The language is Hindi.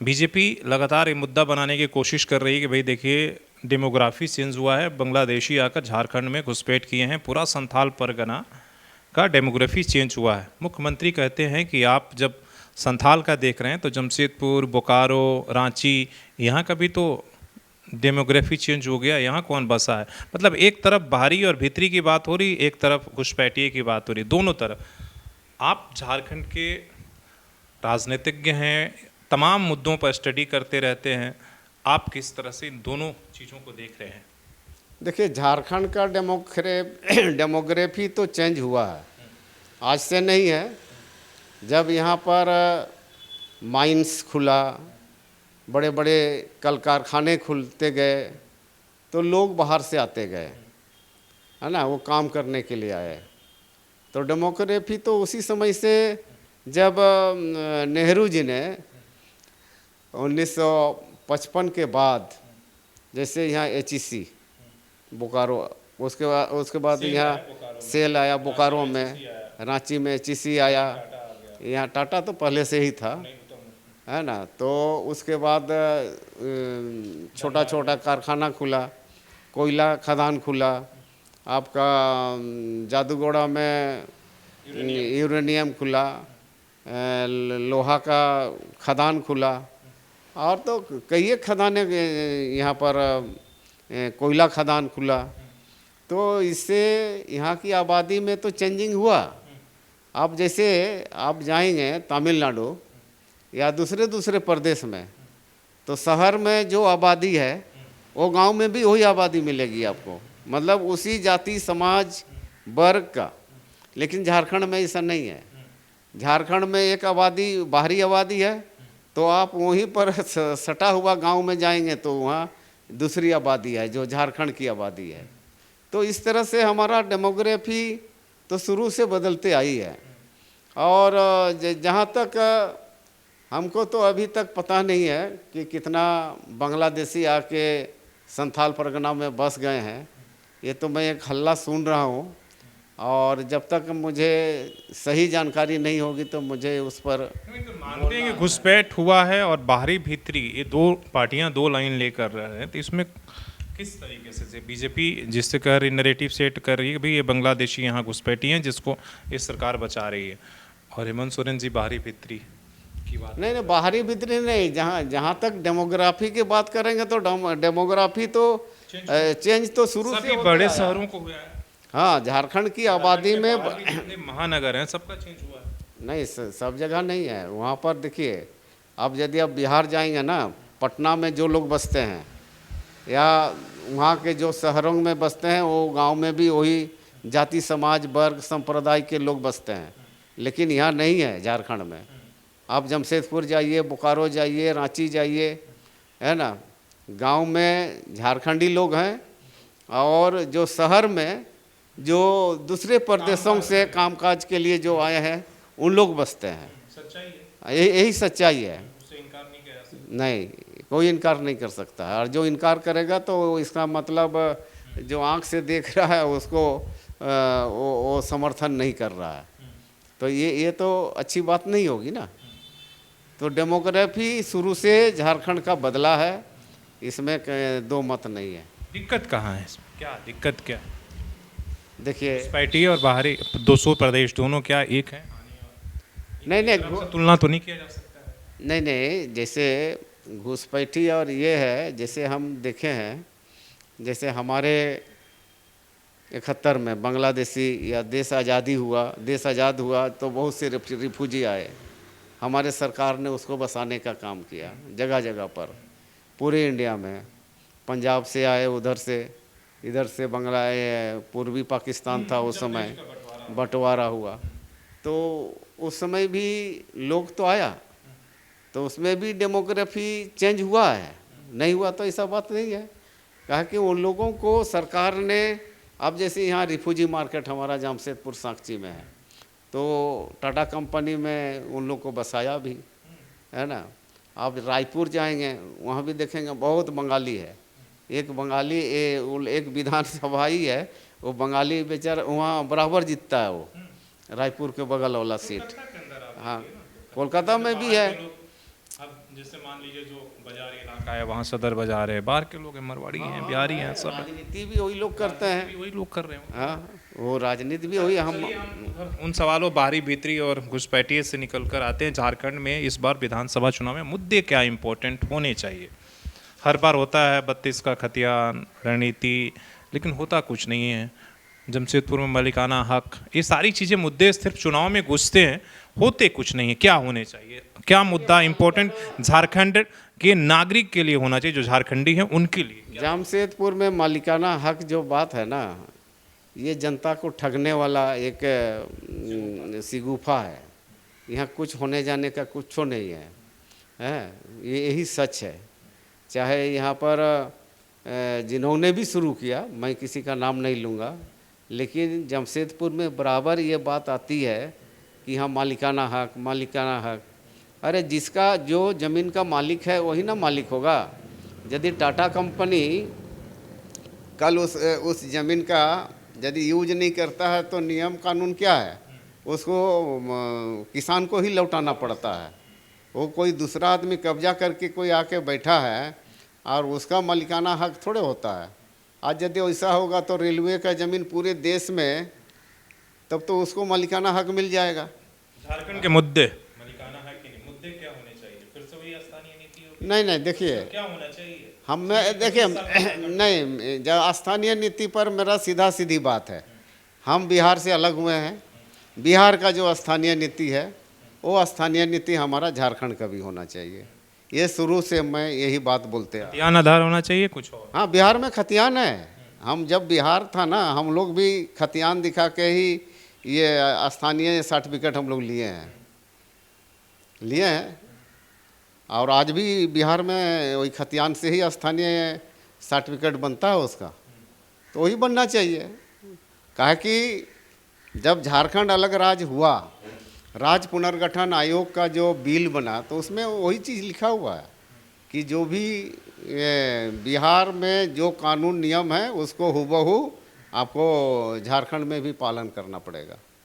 बीजेपी लगातार ये मुद्दा बनाने की कोशिश कर रही है कि भाई देखिए डेमोग्राफी चेंज हुआ है, बांग्लादेशी आकर झारखंड में घुसपैठ किए हैं, पूरा संथाल परगना का डेमोग्राफी चेंज हुआ है। मुख्यमंत्री कहते हैं कि आप जब संथाल का देख रहे हैं तो जमशेदपुर, बोकारो, रांची, यहाँ का भी तो डेमोग्राफी चेंज हो गया, यहाँ कौन बसा है। मतलब एक तरफ बाहरी और भीतरी की बात हो रही, एक तरफ घुसपैठिए की बात हो रही, दोनों तरफ। आप झारखंड के राजनीतिज्ञ हैं, तमाम मुद्दों पर स्टडी करते रहते हैं, आप किस तरह से इन दोनों चीज़ों को देख रहे हैं। देखिए, झारखंड का डेमोग्राफी तो चेंज हुआ है, आज से नहीं है। जब यहाँ पर माइंस खुला, बड़े बड़े कल कारखाने खुलते गए तो लोग बाहर से आते गए, है ना, वो काम करने के लिए आए। तो डेमोग्राफी तो उसी समय से, जब नेहरू जी ने 1955 के बाद, जैसे यहाँ HEC बोकारो, उसके बाद यहाँ सेल आया बोकारो में, रांची में HEC आया, यहाँ टाटा तो पहले से ही था, है ना। तो उसके बाद छोटा छोटा कारखाना खुला, कोयला खदान खुला, आपका जादूगोड़ा में यूरेनियम खुला, लोहा का खदान खुला, और तो कई खदानें यहाँ पर कोयला खदान खुला। तो इससे यहाँ की आबादी में तो चेंजिंग हुआ। अब जैसे आप जाएंगे तमिलनाडु या दूसरे प्रदेश में, तो शहर में जो आबादी है वो गांव में भी वही आबादी मिलेगी आपको, मतलब उसी जाति समाज वर्ग का। लेकिन झारखंड में ऐसा नहीं है। झारखंड में एक आबादी बाहरी आबादी है, तो आप वहीं पर सटा हुआ गांव में जाएंगे तो वहाँ दूसरी आबादी है जो झारखंड की आबादी है। तो इस तरह से हमारा डेमोग्राफी तो शुरू से बदलते आई है। और जहाँ तक हमको तो अभी तक पता नहीं है कि कितना बांग्लादेशी आके संथाल परगना में बस गए हैं। ये तो मैं एक हल्ला सुन रहा हूँ, और जब तक मुझे सही जानकारी नहीं होगी तो मुझे उस पर मानते हैं कि घुसपैठ हुआ है और बाहरी भीतरी ये दो पार्टियां दो लाइन लेकर रहे हैं, तो इसमें किस तरीके से बीजेपी जिससे कह रही नरेटिव सेट कर रही है भाई ये बांग्लादेशी यहाँ घुसपैठी हैं जिसको ये सरकार बचा रही है, और हेमंत सोरेन जी बाहरी भीतरी की बात। नहीं, बाहरी भीतरी नहीं। जहाँ तक डेमोग्राफी की बात करेंगे तो डेमोग्राफी तो चेंज तो शुरू से बड़े शहरों को हुआ है। हाँ, झारखंड की आबादी में महानगर हैं, सबका चेंज हुआ है। नहीं, सब जगह नहीं है। वहाँ पर देखिए, अब यदि आप बिहार जाएंगे ना, पटना में जो लोग बसते हैं या वहाँ के जो शहरों में बसते हैं, वो गांव में भी वही जाति समाज वर्ग संप्रदाय के लोग बसते हैं। लेकिन यहाँ नहीं है झारखंड में। आप जमशेदपुर जाइए, बोकारो जाइए, रांची जाइए, है ना, गांव में झारखंडी लोग हैं, और जो शहर में जो दूसरे प्रदेशों से कामकाज के लिए जो आए हैं उन लोग बसते हैं। यही सच्चाई है। नहीं, कोई इनकार नहीं कर सकता है, और जो इनकार करेगा तो इसका मतलब जो आंख से देख रहा है उसको वो समर्थन नहीं कर रहा है। तो ये तो अच्छी बात नहीं होगी ना। तो डेमोग्राफी शुरू से झारखंड का बदला है, इसमें दो मत नहीं है। दिक्कत कहाँ है इसमें, क्या दिक्कत क्या? देखिए, घुसपैठी और बाहरी 200 प्रदेश दोनों क्या एक है? नहीं, तुलना तो नहीं किया जा सकता है। नहीं, जैसे घुसपैठी और ये है, जैसे हम देखे हैं, जैसे हमारे 71 में बांग्लादेशी या देश आज़ाद हुआ तो बहुत से रिफ्यूजी आए। हमारे सरकार ने उसको बसाने का काम किया जगह जगह पर, पूरे इंडिया में। पंजाब से आए, उधर से, इधर से पूर्वी पाकिस्तान था उस समय, बंटवारा हुआ। तो उस समय भी लोग तो आया, तो उसमें भी डेमोग्राफी चेंज हुआ है, नहीं हुआ तो ऐसा बात नहीं है। कहा कि उन लोगों को सरकार ने, अब जैसे यहाँ रिफ्यूजी मार्केट हमारा जमशेदपुर सांकची में है, तो टाटा कंपनी में उन लोग को बसाया भी, है ना। आप रायपुर जाएंगे, वहाँ भी देखेंगे बहुत बंगाली है। एक बंगाली एक विधानसभा ही है, वो बंगाली बेचारा वहाँ बराबर जीतता है, वो रायपुर के बगल वाला सीट। हाँ, कोलकाता में भी है। जैसे मान लीजिए जो बाजारी इलाका है वहाँ सदर बाजार है, बाहर के लोग हैं, मरवाड़ी हैं, बिहारी हैं, सब राजनीति भी वही लोग करते हैं। वही लोग कर रहे हैं। हाँ, वो राजनीति भी वही हम। उन सवालों बाहरी भीतरी और घुसपैठिए से निकल कर आते हैं। झारखंड में इस बार विधानसभा चुनाव में मुद्दे क्या इम्पोर्टेंट होने चाहिए? हर बार होता है 32 का खतियान, रणनीति, लेकिन होता कुछ नहीं है। जमशेदपुर में मालिकाना हक, ये सारी चीज़ें मुद्दे सिर्फ चुनाव में घुसते हैं, होते कुछ नहीं है। क्या होने चाहिए? क्या मुद्दा इम्पोर्टेंट झारखंड के नागरिक के लिए होना चाहिए, जो झारखंडी हैं उनके लिए? जमशेदपुर में मालिकाना हक जो बात है ना, ये जनता को ठगने वाला एक सिगुफा है। यहाँ कुछ होने जाने का कुछ नहीं है, ये यही सच है। चाहे यहाँ पर जिन्होंने भी शुरू किया, मैं किसी का नाम नहीं लूँगा, लेकिन जमशेदपुर में बराबर ये बात आती है कि हाँ मालिकाना हक, मालिकाना हक। अरे जिसका जो ज़मीन का मालिक है वही ना मालिक होगा। यदि टाटा कंपनी कल उस ज़मीन का यदि यूज नहीं करता है तो नियम कानून क्या है? उसको किसान को ही लौटाना पड़ता है। वो कोई दूसरा आदमी कब्जा करके कोई आके बैठा है और उसका मालिकाना हक थोड़े होता है। आज यदि ऐसा होगा तो रेलवे का ज़मीन पूरे देश में, तब तो उसको मालिकाना हक मिल जाएगा। झारखंड के मुद्दे मालिकाना हक के मुद्दे क्या होने चाहिए? फिर से वही स्थानीय नीति होगी? नहीं, देखिए क्या होना चाहिए? हमें देखिए नहीं, जब स्थानीय नीति पर मेरा सीधा सीधी बात है, हम बिहार से अलग हुए हैं। बिहार का जो स्थानीय नीति है वो स्थानीय नीति हमारा झारखंड का भी होना चाहिए। ये शुरू से मैं यही बात बोलते हैं। खतियान आधार होना चाहिए कुछ और? हाँ, बिहार में खतियान है। हम जब बिहार था ना, हम लोग भी खतियान दिखा के ही ये स्थानीय सर्टिफिकेट हम लोग लिए हैं। और आज भी बिहार में वही खतियान से ही स्थानीय सर्टिफिकेट बनता है उसका, तो वही बनना चाहिए। काहे कि जब झारखंड अलग राज्य हुआ, राज्य पुनर्गठन आयोग का जो बिल बना, तो उसमें वही चीज़ लिखा हुआ है कि जो भी बिहार में जो कानून नियम है उसको हूबहू आपको झारखंड में भी पालन करना पड़ेगा।